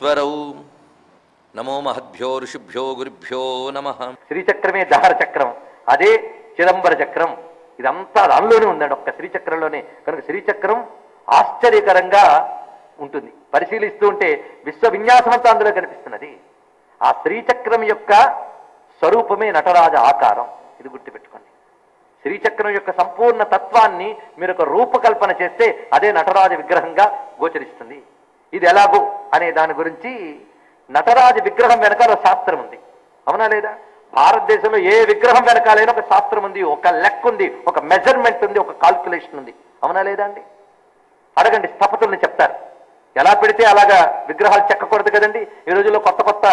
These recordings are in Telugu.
ఈశ్వరౌ నమో మహద్భ్యో ఋషిభ్యో గురుభ్యో నమః. శ్రీచక్రమే దహర చక్రం, అదే చిదంబర చక్రం. ఇదంతా దానిలోనే ఉందండి, ఒక్క శ్రీచక్రంలోనే. కనుక శ్రీచక్రం ఆశ్చర్యకరంగా ఉంటుంది. పరిశీలిస్తూ ఉంటే విశ్వ విన్యాసం అంతా అందులో కనిపిస్తున్నది. ఆ శ్రీచక్రం యొక్క స్వరూపమే నటరాజ ఆకారం. ఇది గుర్తుపెట్టుకోండి. శ్రీచక్రం యొక్క సంపూర్ణ తత్వాన్ని మీరు ఒక రూపకల్పన చేస్తే అదే నటరాజ విగ్రహంగా గోచరిస్తుంది. ఇది ఎలాగో అనే దాని గురించి నటరాజ విగ్రహం వెనకాల శాస్త్రం ఉంది, అవునా లేదా? భారతదేశంలో ఏ విగ్రహం వెనకాలైనా ఒక శాస్త్రం ఉంది, ఒక లెక్క ఉంది, ఒక మెజర్మెంట్ ఉంది, ఒక కాల్కులేషన్ ఉంది, అవునా లేదా అండి? అడగండి, స్థపతుల్ని చెప్తారు. ఎలా పెడితే అలాగా విగ్రహాలు చెక్కకూడదు కదండి. ఈ రోజుల్లో కొత్త కొత్త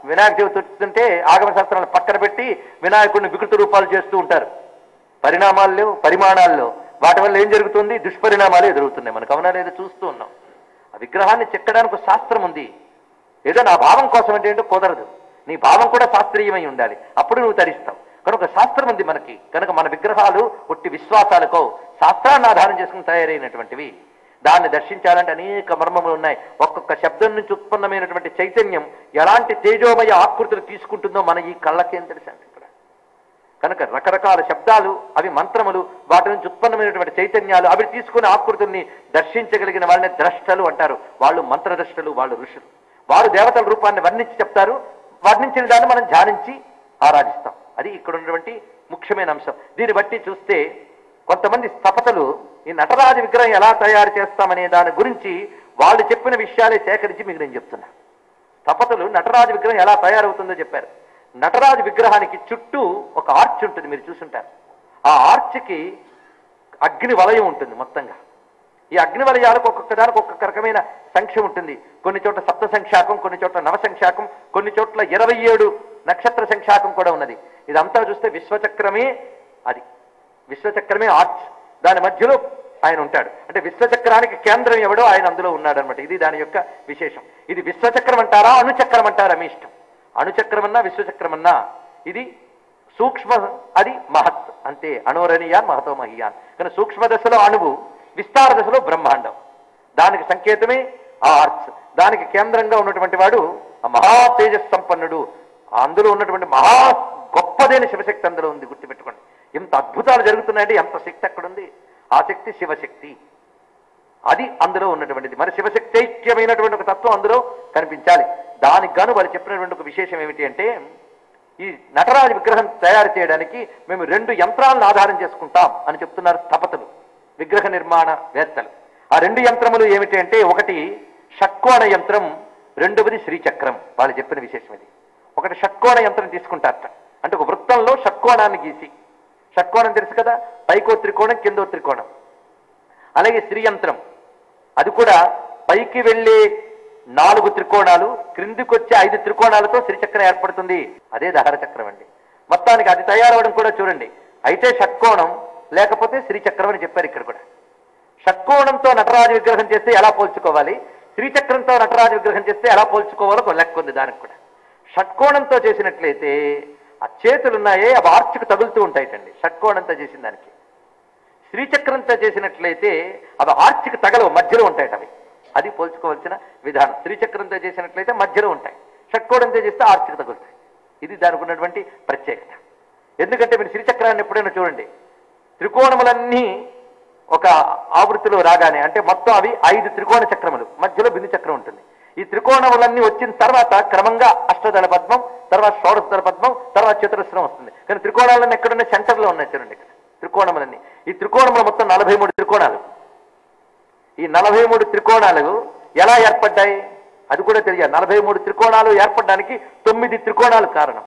వినాయక చవితి వస్తుంటే ఆగమ శాస్త్రాలను పక్కన పెట్టి వినాయకుడిని వికృత రూపాలు చేస్తూ ఉంటారు. పరిణామాల్లో పరిమాణాల్లో వాటి వల్ల ఏం జరుగుతుంది? దుష్పరిణామాలు ఎదురవుతున్నాయి మనకు, అవునా లేదా? చూస్తూ ఉన్నాం. ఆ విగ్రహాన్ని చెక్కడానికి ఒక శాస్త్రం ఉంది. ఏదో నా భావం కోసం అంటే ఏంటో కుదరదు. నీ భావం కూడా శాస్త్రీయమై ఉండాలి, అప్పుడు నువ్వు తరిస్తావు. కనుక ఒక శాస్త్రం ఉంది మనకి. కనుక మన విగ్రహాలు ఒట్టి విశ్వాసాలకో శాస్త్రాన్ని ఆధారం చేసుకుని తయారైనటువంటివి. దాన్ని దర్శించాలంటే అనేక మర్మములు ఉన్నాయి. ఒక్కొక్క శబ్దం నుంచి ఉత్పన్నమైనటువంటి చైతన్యం ఎలాంటి తేజోమయ ఆకృతులు తీసుకుంటుందో మన ఈ కళ్ళకేం తెలుసండి ఇక్కడ. కనుక రకరకాల శబ్దాలు, అవి మంత్రములు, వాటి నుంచి ఉత్పన్నమైనటువంటి చైతన్యాలు, అవి తీసుకునే ఆకృతుల్ని దర్శించగలిగిన వాళ్ళని ద్రష్టలు అంటారు. వాళ్ళు మంత్రద్రష్టలు, వాళ్ళు ఋషులు. వారు దేవతల రూపాన్ని వర్ణించి చెప్తారు. వర్ణించిన దాన్ని మనం ధ్యానించి ఆరాధిస్తాం. అది ఇక్కడ ఉన్నటువంటి ముఖ్యమైన అంశం. దీన్ని బట్టి చూస్తే కొంతమంది స్థపతులు ఈ నటరాజ విగ్రహం ఎలా తయారు చేస్తామనే దాని గురించి వాళ్ళు చెప్పిన విషయాలే సేకరించి మీకు నేను చెప్తున్నా. స్థపతులు నటరాజ విగ్రహం ఎలా తయారవుతుందో చెప్పారు. నటరాజ విగ్రహానికి చుట్టూ ఒక ఆర్చ్ ఉంటుంది, మీరు చూసుంటారు. ఆ ఆర్చ్కి అగ్ని వలయం ఉంటుంది మొత్తంగా. ఈ అగ్ని వలయాలకు ఒక్కొక్క దానికి ఒక్కొక్క రకమైన సంఖ్య ఉంటుంది. కొన్ని చోట్ల సప్త సంఖ్యాకం, కొన్ని చోట్ల నవ సంఖ్యాకం, కొన్ని చోట్ల 27 నక్షత్ర సంఖ్యాకం కూడా ఉన్నది. ఇదంతా చూస్తే విశ్వచక్రమే, అది విశ్వచక్రమే ఆర్చ్. దాని మధ్యలో ఆయన ఉంటాడు. అంటే విశ్వచక్రానికి కేంద్రం ఎవడో ఆయన అందులో ఉన్నాడు అనమాట. ఇది దాని యొక్క విశేషం. ఇది విశ్వచక్రం అంటారా, అణుచక్రం అంటారా, మీ ఇష్టం. అణుచక్రమన్నా విశ్వచక్రమన్నా ఇది సూక్ష్మ, అది మహత్, అంతే. అణోరణీయాన్ మహతో మహీయాన్. కానీ సూక్ష్మ దశలో అణువు, విస్తార దశలో బ్రహ్మాండం. దానికి సంకేతమే ఆ ఆర్చ్. దానికి కేంద్రంగా ఉన్నటువంటి వాడు ఆ మహా తేజస్ సంపన్నుడు. అందులో ఉన్నటువంటి మహా గొప్పదైన శివశక్తి అందులో ఉంది. గుర్తుపెట్టుకోండి. ఎంత అద్భుతాలు జరుగుతున్నాయంటే ఎంత శక్తి అక్కడుంది. ఆ శక్తి శివశక్తి, అది అందులో ఉన్నటువంటిది. మరి శివశక్తి ఐక్యమైనటువంటి ఒక తత్వం అందులో కనిపించాలి. దానికి గాను వాళ్ళు చెప్పినటువంటి ఒక విశేషం ఏమిటి అంటే, ఈ నటరాజ విగ్రహం తయారు చేయడానికి మేము 2 యంత్రాలను ఆధారం చేసుకుంటాం అని చెప్తున్నారు స్థపతులు, విగ్రహ నిర్మాణ వేత్తలు. ఆ 2 యంత్రములు ఏమిటి అంటే, ఒకటి షట్కోణ యంత్రం, రెండవది శ్రీచక్రం. వాళ్ళు చెప్పిన విశేషం ఇది. ఒకటి షట్కోణ యంత్రం తీసుకుంటారట. అంటే ఒక వృత్తంలో షట్కోణాన్ని గీసి, షట్కోణం తెలుసు కదా, పైకో త్రికోణం, కిందో త్రికోణం. అలాగే శ్రీయంత్రం, అది కూడా పైకి వెళ్ళే 4 త్రికోణాలు, క్రిందికి వచ్చే 5 త్రికోణాలతో శ్రీచక్రం ఏర్పడుతుంది. అదే దహర చక్రం అండి. మొత్తానికి అది తయారవడం కూడా చూడండి. అయితే షట్కోణం లేకపోతే శ్రీచక్రం అని చెప్పారు ఇక్కడ కూడా. షట్కోణంతో నటరాజ విగ్రహం చేస్తే ఎలా పోల్చుకోవాలి, శ్రీచక్రంతో నటరాజ విగ్రహం చేస్తే ఎలా పోల్చుకోవాలో ఒక లెక్క ఉంది దానికి కూడా. షట్కోణంతో చేసినట్లయితే ఆ చేతులు ఉన్నాయే అవి ఆర్చుకు తగులుతూ ఉంటాయిటండి షట్కోణంతో చేసిన దానికి. శ్రీచక్రంతో చేసినట్లయితే అవి ఆర్చుకు తగలవు, మధ్యలో ఉంటాయట అవి. అది పోల్చుకోవాల్సిన విధానం. శ్రీచక్రంతో చేసినట్లయితే మధ్యలో ఉంటాయి, షట్కోణంతో చేస్తే ఆర్చుకు తగులుతాయి. ఇది దానికి ఉన్నటువంటి ప్రత్యేకత. ఎందుకంటే మీరు శ్రీచక్రాన్ని ఎప్పుడైనా చూడండి, త్రికోణములన్నీ ఒక ఆవృత్తిలో రాగానే, అంటే మొత్తం అవి 5 త్రికోణ చక్రములు, మధ్యలో బిందు చక్రం ఉంటుంది. ఈ త్రికోణములన్నీ వచ్చిన తర్వాత క్రమంగా అష్టదళ పద్మం, తర్వాత షోడశదళ పద్మం, తర్వాత చతురస్రం వస్తుంది. కానీ త్రికోణాలన్నీ ఎక్కడున్న సెంటర్లో ఉన్నాయి చూడండి ఇక్కడ త్రికోణములన్నీ. ఈ త్రికోణములు మొత్తం 43 త్రికోణాలు. ఈ 43 త్రికోణాలు ఎలా ఏర్పడ్డాయి అది కూడా తెలియాలి. 43 త్రికోణాలు ఏర్పడడానికి 9 త్రికోణాలు కారణం.